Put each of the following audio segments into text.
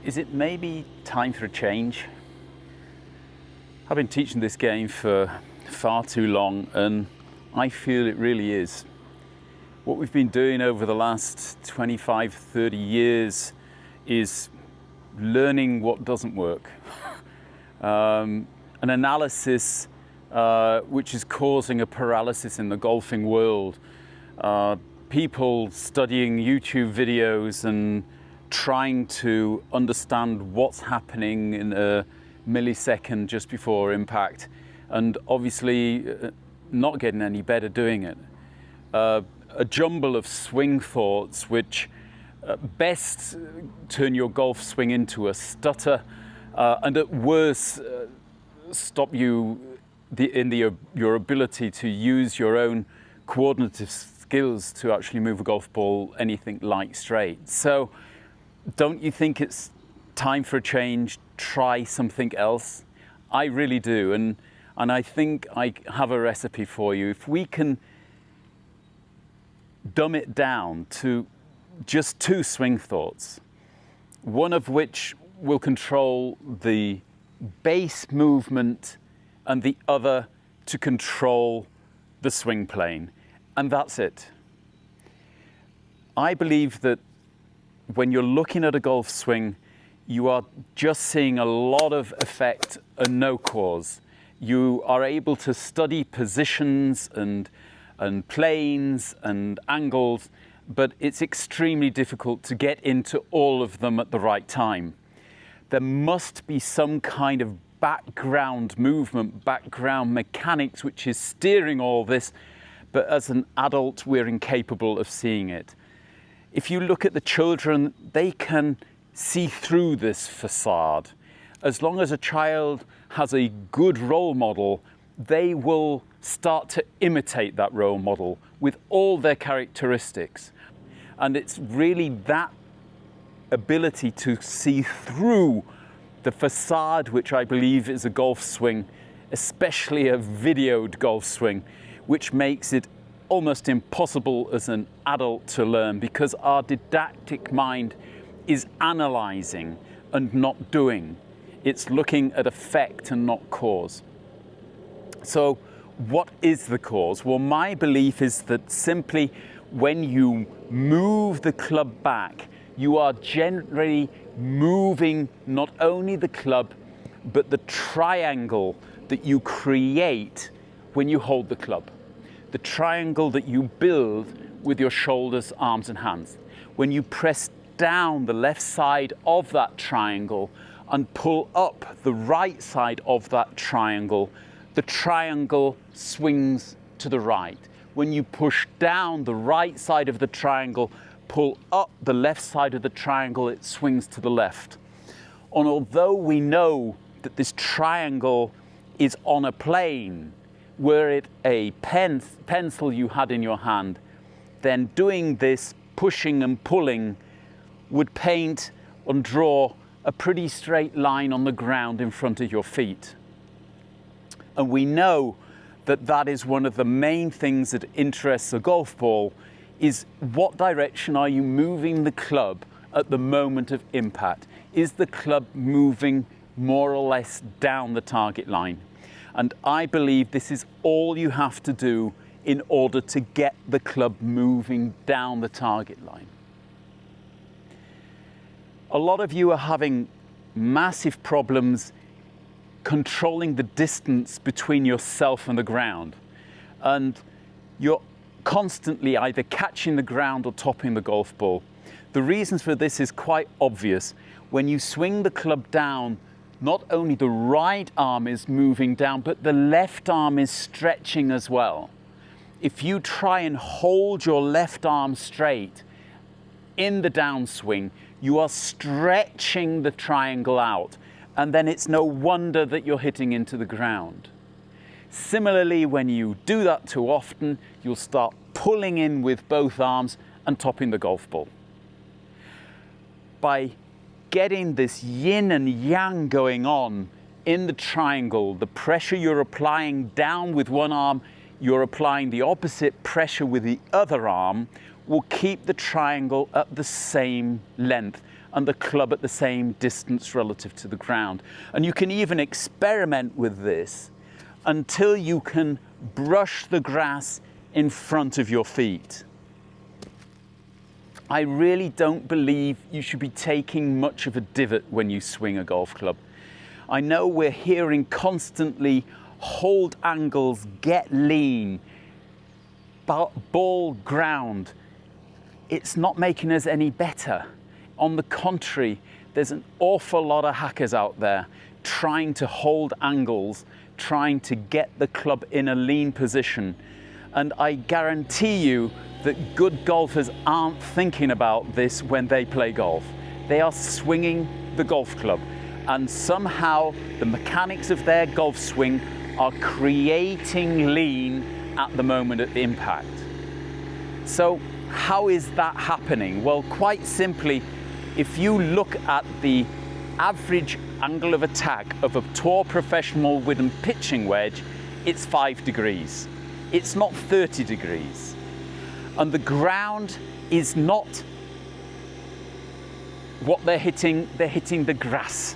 Is it maybe time for a change? I've been teaching this game for far too long, and I feel it really is. What we've been doing over the last 25, 30 years is learning what doesn't work. An analysis which is causing a paralysis in the golfing world. People studying YouTube videos and trying to understand what's happening in a millisecond just before impact, and obviously not getting any better doing it. A jumble of swing thoughts which best turn your golf swing into a stutter, and at worst stop you in your ability to use your own coordinative skills to actually move a golf ball anything like straight. So don't you think it's time for a change? Try something else? I really do, and I think I have a recipe for you. If we can dumb it down to just 2 swing thoughts, one of which will control the base movement and the other to control the swing plane, and that's it. I believe that when you're looking at a golf swing, you are just seeing a lot of effect and no cause. You are able to study positions and planes and angles, but it's extremely difficult to get into all of them at the right time. There must be some kind of background movement, background mechanics, which is steering all this, but as an adult, we're incapable of seeing it. If you look at the children, they can see through this facade. As long as a child has a good role model, they will start to imitate that role model with all their characteristics. And it's really that ability to see through the facade, which I believe is a golf swing, especially a videoed golf swing, which makes it almost impossible as an adult to learn, because our didactic mind is analyzing and not doing. It's looking at effect and not cause. So what is the cause? Well, my belief is that simply when you move the club back, you are generally moving not only the club, but the triangle that you create when you hold the club. The triangle that you build with your shoulders, arms and hands. When you press down the left side of that triangle and pull up the right side of that triangle, the triangle swings to the right. When you push down the right side of the triangle, pull up the left side of the triangle, it swings to the left. And although we know that this triangle is on a plane, were it a pencil you had in your hand, then doing this pushing and pulling would paint and draw a pretty straight line on the ground in front of your feet. And we know that that is one of the main things that interests a golf ball, is what direction are you moving the club at the moment of impact? Is the club moving more or less down the target line? And I believe this is all you have to do in order to get the club moving down the target line. A lot of you are having massive problems controlling the distance between yourself and the ground. And you're constantly either catching the ground or topping the golf ball. The reasons for this is quite obvious. When you swing the club down, not only the right arm is moving down, but the left arm is stretching as well. If you try and hold your left arm straight in the downswing, you are stretching the triangle out, and then it's no wonder that you're hitting into the ground. Similarly, when you do that too often, you'll start pulling in with both arms and topping the golf ball. By getting this yin and yang going on in the triangle, the pressure you're applying down with one arm, you're applying the opposite pressure with the other arm, will keep the triangle at the same length and the club at the same distance relative to the ground. And you can even experiment with this until you can brush the grass in front of your feet. I really don't believe you should be taking much of a divot when you swing a golf club. I know we're hearing constantly, hold angles, get lean, ball ground. It's not making us any better. On the contrary, there's an awful lot of hackers out there trying to hold angles, trying to get the club in a lean position. And I guarantee you that good golfers aren't thinking about this when they play golf. They are swinging the golf club, and somehow the mechanics of their golf swing are creating lean at the moment of impact. So how is that happening? Well, quite simply, if you look at the average angle of attack of a tour professional wooden pitching wedge, it's 5 degrees. It's not 30 degrees. And the ground is not what they're hitting the grass.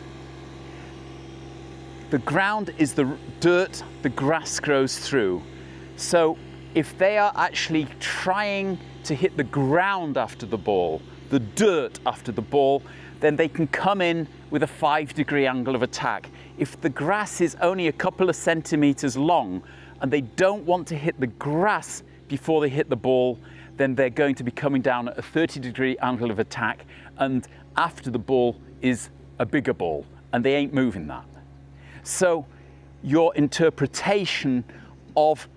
The ground is the dirt the grass grows through. So if they are actually trying to hit the ground after the ball, the dirt after the ball, then they can come in with a 5-degree angle of attack. If the grass is only a couple of centimeters long and they don't want to hit the grass before they hit the ball, then they're going to be coming down at a 30-degree angle of attack, and after the ball is a bigger ball, and they ain't moving that. So your interpretation of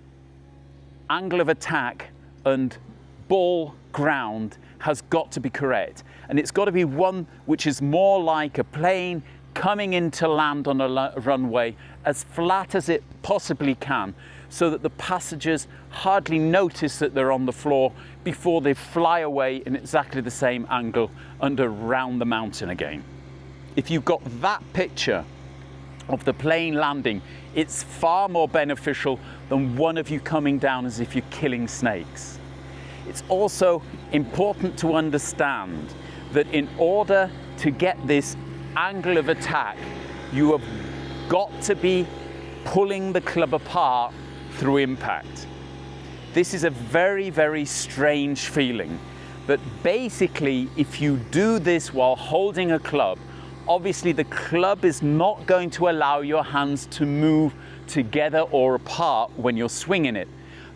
angle of attack and ball ground has got to be correct, and it's got to be one which is more like a plane coming into land on a runway as flat as it possibly can, so that the passengers hardly notice that they're on the floor before they fly away in exactly the same angle and around the mountain again. If you've got that picture of the plane landing, it's far more beneficial than one of you coming down as if you're killing snakes. It's also important to understand that in order to get this angle of attack, you have got to be pulling the club apart through impact. This is a very, very strange feeling, but basically if you do this while holding a club, obviously the club is not going to allow your hands to move together or apart when you're swinging it.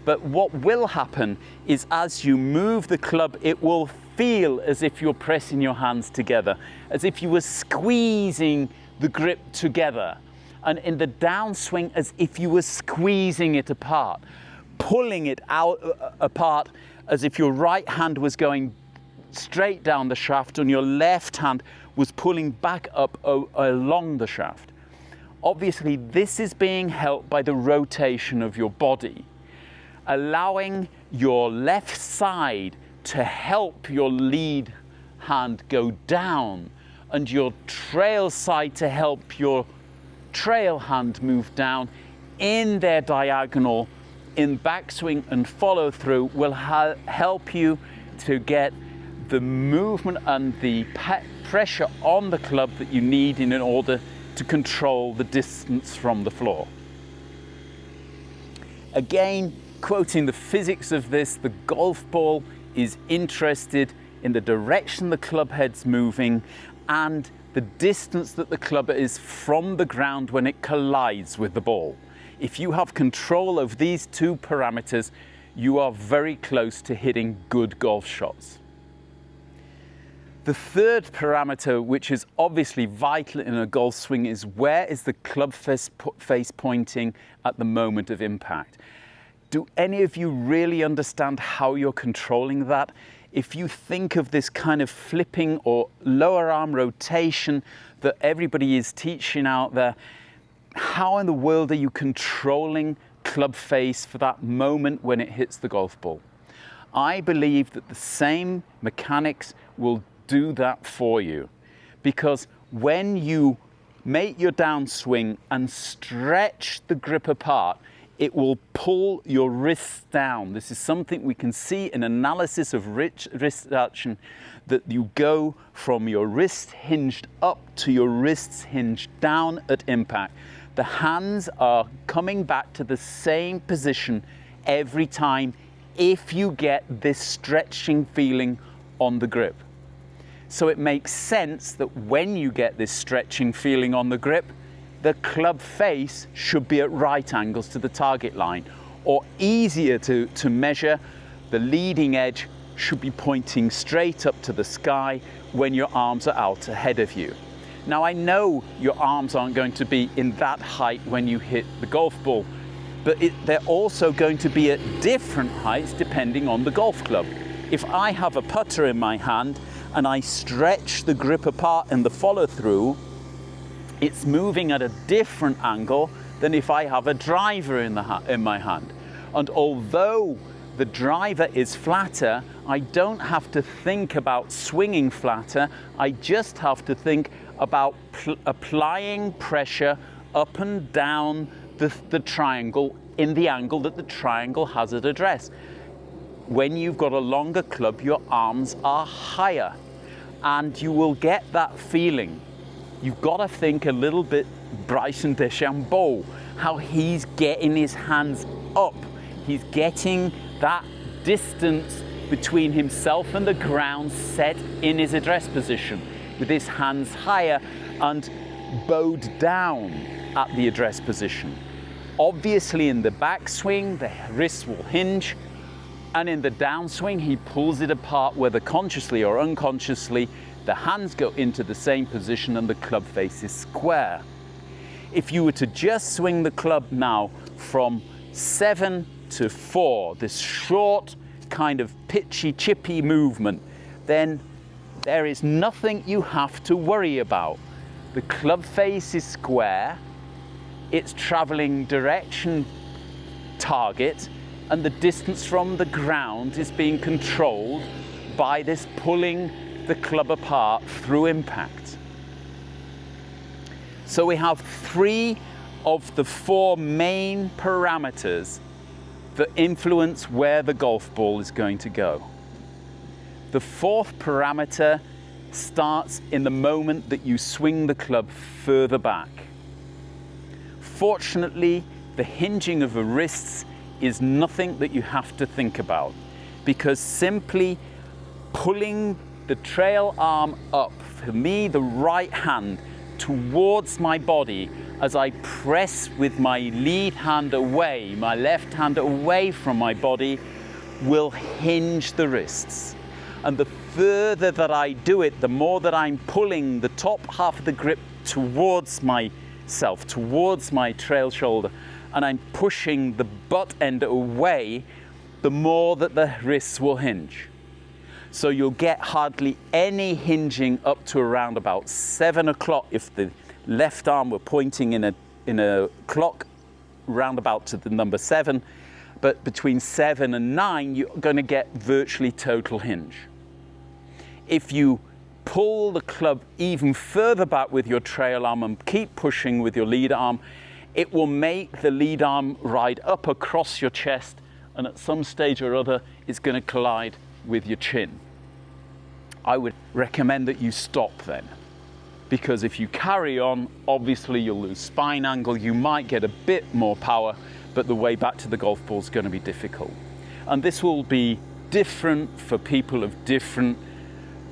But what will happen is as you move the club, it will feel as if you're pressing your hands together, as if you were squeezing the grip together. And in the downswing, as if you were squeezing it apart, pulling it out apart, as if your right hand was going straight down the shaft and your left hand was pulling back up along the shaft. Obviously, this is being helped by the rotation of your body, allowing your left side to help your lead hand go down and your trail side to help your trail hand move down in their diagonal. In backswing and follow through will help you to get the movement and the pressure on the club that you need in order to control the distance from the floor. Again, quoting the physics of this, the golf ball is interested in the direction the club head's moving and the distance that the club is from the ground when it collides with the ball. If you have control of these two parameters, you are very close to hitting good golf shots. The third parameter, which is obviously vital in a golf swing, is where is the club face pointing at the moment of impact? Do any of you really understand how you're controlling that? If you think of this kind of flipping or lower arm rotation that everybody is teaching out there, how in the world are you controlling club face for that moment when it hits the golf ball? I believe that the same mechanics will do that for you, because when you make your downswing and stretch the grip apart, it will pull your wrists down. This is something we can see in analysis of wrist action, that you go from your wrist hinged up to your wrists hinged down at impact. The hands are coming back to the same position every time if you get this stretching feeling on the grip. So it makes sense that when you get this stretching feeling on the grip, the club face should be at right angles to the target line, or easier to measure, the leading edge should be pointing straight up to the sky when your arms are out ahead of you. Now I know your arms aren't going to be in that height when you hit the golf ball, but they're also going to be at different heights depending on the golf club. If I have a putter in my hand and I stretch the grip apart in the follow through, it's moving at a different angle than if I have a driver in my hand. And although the driver is flatter, I don't have to think about swinging flatter. I just have to think about applying pressure up and down the triangle in the angle that the triangle has at address. When you've got a longer club, your arms are higher, and you will get that feeling. You've got to think a little bit Bryson DeChambeau, how he's getting his hands up. He's getting that distance between himself and the ground set in his address position, with his hands higher and bowed down at the address position. Obviously in the backswing, the wrists will hinge, and in the downswing, he pulls it apart, whether consciously or unconsciously. The hands go into the same position and the club face is square. If you were to just swing the club now from 7 to 4, this short kind of pitchy, chippy movement, then there is nothing you have to worry about. The club face is square, it's traveling direction target, and the distance from the ground is being controlled by this pulling the club apart through impact. So we have 3 of the 4 main parameters that influence where the golf ball is going to go. The 4th parameter starts in the moment that you swing the club further back. Fortunately, the hinging of the wrists is nothing that you have to think about, because simply pulling the trail arm up, for me the right hand, towards my body as I press with my lead hand away, my left hand away from my body, will hinge the wrists. And the further that I do it, the more that I'm pulling the top half of the grip towards myself, towards my trail shoulder, and I'm pushing the butt end away, the more that the wrists will hinge. So you'll get hardly any hinging up to around about 7 o'clock if the left arm were pointing in a clock roundabout to the number 7. But between 7 and 9, you're going to get virtually total hinge. If you pull the club even further back with your trail arm and keep pushing with your lead arm, it will make the lead arm ride up across your chest, and at some stage or other, it's going to collide with your chin. I would recommend that you stop then, because if you carry on, obviously you'll lose spine angle, you might get a bit more power, but the way back to the golf ball is going to be difficult. And this will be different for people of different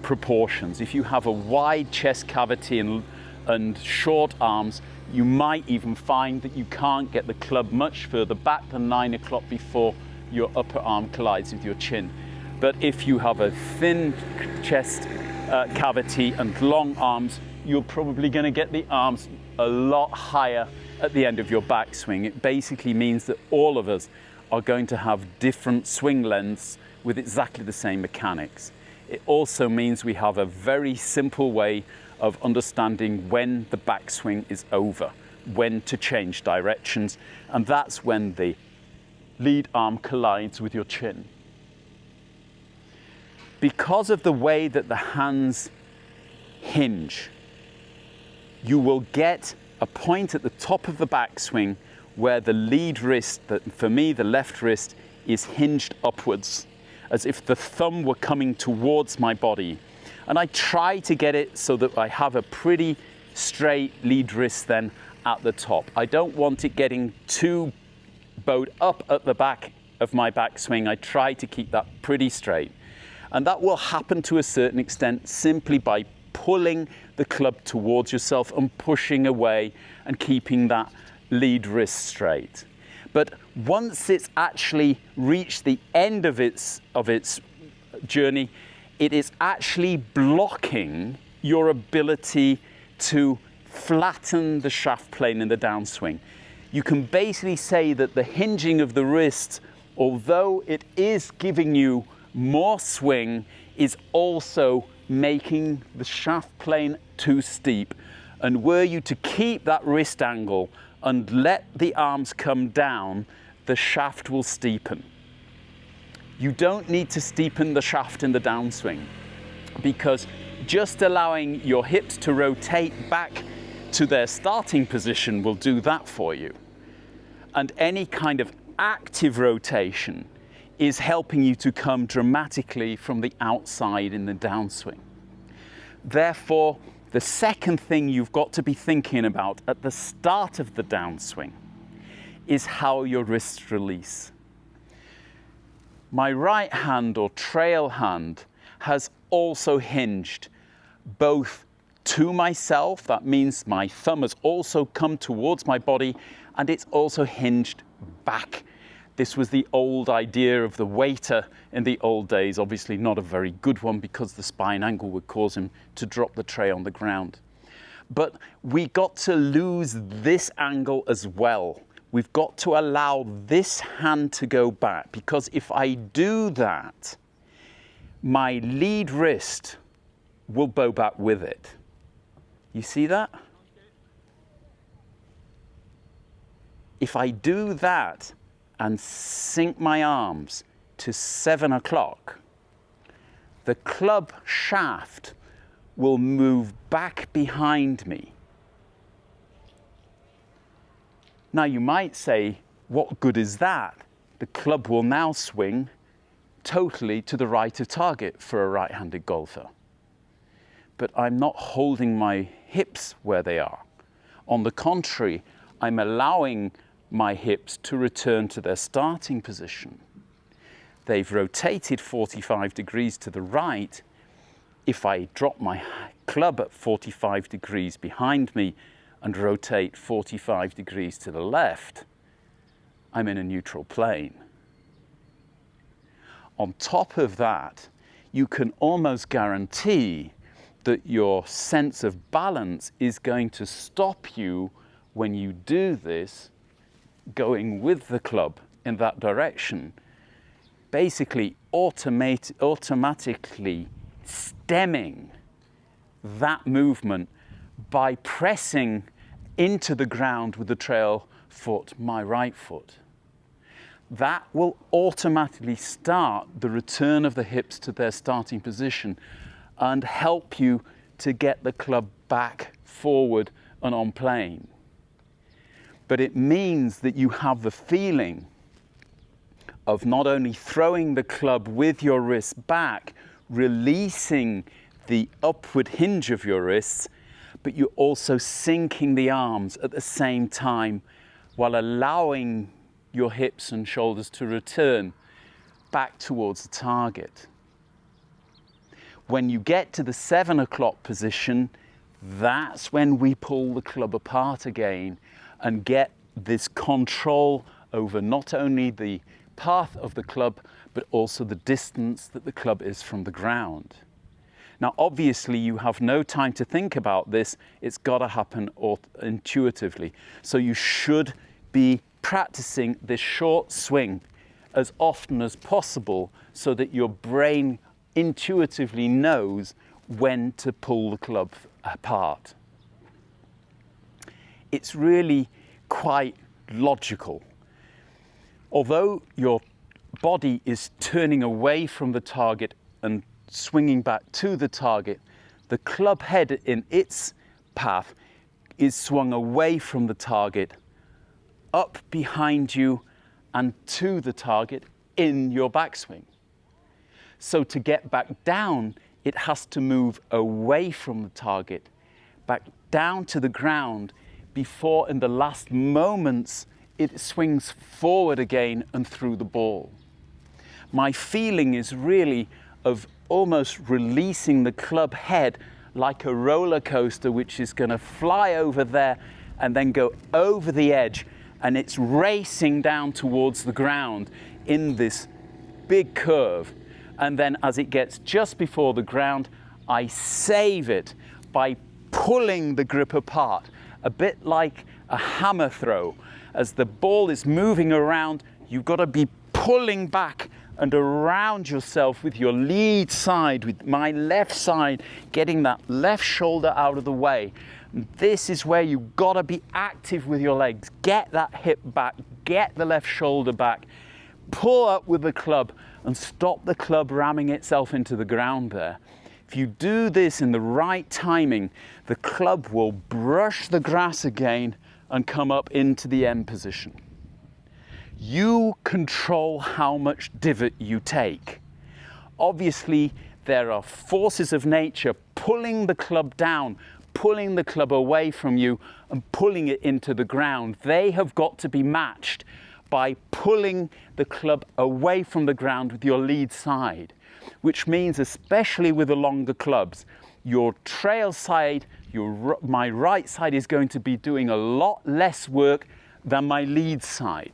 proportions. If you have a wide chest cavity and short arms, you might even find that you can't get the club much further back than 9 o'clock before your upper arm collides with your chin. But if you have a thin chest cavity and long arms, you're probably going to get the arms a lot higher at the end of your backswing. It basically means that all of us are going to have different swing lengths with exactly the same mechanics. It also means we have a very simple way of understanding when the backswing is over, when to change directions, and that's when the lead arm collides with your chin. Because of the way that the hands hinge, you will get a point at the top of the backswing where the lead wrist, for me, the left wrist, is hinged upwards, as if the thumb were coming towards my body. And I try to get it so that I have a pretty straight lead wrist then at the top. I don't want it getting too bowed up at the back of my backswing. I try to keep that pretty straight. And that will happen to a certain extent simply by pulling the club towards yourself and pushing away and keeping that lead wrist straight. But once it's actually reached the end of its journey, it is actually blocking your ability to flatten the shaft plane in the downswing. You can basically say that the hinging of the wrist, although it is giving you more swing, is also making the shaft plane too steep. And were you to keep that wrist angle and let the arms come down, the shaft will steepen. You don't need to steepen the shaft in the downswing, because just allowing your hips to rotate back to their starting position will do that for you. And any kind of active rotation is helping you to come dramatically from the outside in the downswing. Therefore, the second thing you've got to be thinking about at the start of the downswing is how your wrists release. My right hand or trail hand has also hinged both to myself, that means my thumb has also come towards my body, and it's also hinged back. This was the old idea of the waiter in the old days, obviously not a very good one because the spine angle would cause him to drop the tray on the ground. But we got to lose this angle as well. We've got to allow this hand to go back, because if I do that, my lead wrist will bow back with it. You see that? If I do that and sink my arms to 7 o'clock, the club shaft will move back behind me. Now you might say, what good is that? The club will now swing totally to the right of target for a right-handed golfer. But I'm not holding my hips where they are. On the contrary, I'm allowing my hips to return to their starting position. They've rotated 45 degrees to the right. If I drop my club at 45 degrees behind me and rotate 45 degrees to the left, I'm in a neutral plane. On top of that, you can almost guarantee that your sense of balance is going to stop you when you do this, going with the club in that direction, basically automatically stemming that movement by pressing into the ground with the trail foot, my right foot. That will automatically start the return of the hips to their starting position and help you to get the club back forward and on plane. But it means that you have the feeling of not only throwing the club with your wrists back, releasing the upward hinge of your wrists, but you're also sinking the arms at the same time while allowing your hips and shoulders to return back towards the target. When you get to the 7 o'clock position, that's when we pull the club apart again and get this control over not only the path of the club, but also the distance that the club is from the ground. Now, obviously, you have no time to think about this. It's got to happen intuitively. So you should be practicing this short swing as often as possible so that your brain intuitively knows when to pull the club apart. It's really quite logical. Although your body is turning away from the target and swinging back to the target, the club head in its path is swung away from the target up behind you and to the target in your backswing. So to get back down, it has to move away from the target, back down to the ground, before in the last moments it swings forward again and through the ball. My feeling is really of almost releasing the club head like a roller coaster, which is going to fly over there and then go over the edge, and it's racing down towards the ground in this big curve. And then as it gets just before the ground, I save it by pulling the grip apart, a bit like a hammer throw. As the ball is moving around, you've got to be pulling back and around yourself with your lead side, with my left side, getting that left shoulder out of the way. And this is where you've got to be active with your legs. Get that hip back, get the left shoulder back, pull up with the club and stop the club ramming itself into the ground there. If you do this in the right timing, the club will brush the grass again and come up into the end position. You control how much divot you take. Obviously, there are forces of nature pulling the club down, pulling the club away from you and pulling it into the ground. They have got to be matched by pulling the club away from the ground with your lead side, which means, especially with the longer clubs, your trail side, my right side is going to be doing a lot less work than my lead side,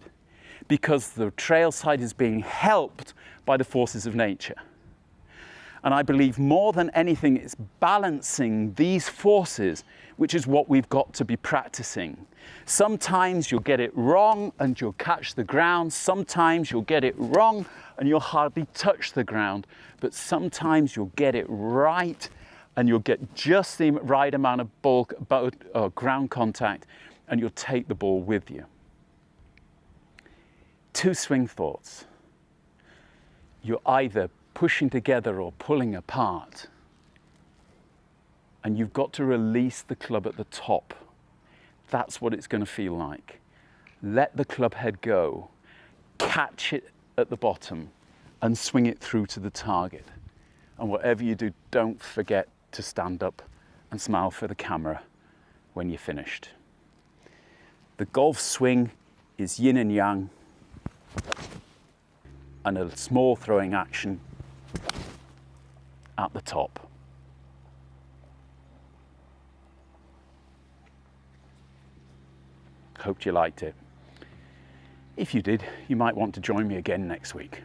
because the trail side is being helped by the forces of nature. And I believe more than anything, it's balancing these forces, which is what we've got to be practicing. Sometimes you'll get it wrong and you'll catch the ground. Sometimes you'll get it wrong and you'll hardly touch the ground. But sometimes you'll get it right and you'll get just the right amount of ground contact and you'll take the ball with you. 2 swing thoughts. You're either pushing together or pulling apart, and you've got to release the club at the top. That's what it's going to feel like. Let the club head go, catch it at the bottom and swing it through to the target. And whatever you do, don't forget to stand up and smile for the camera when you're finished. The golf swing is yin and yang, and a small throwing action at the top. Hoped you liked it. If you did, you might want to join me again next week.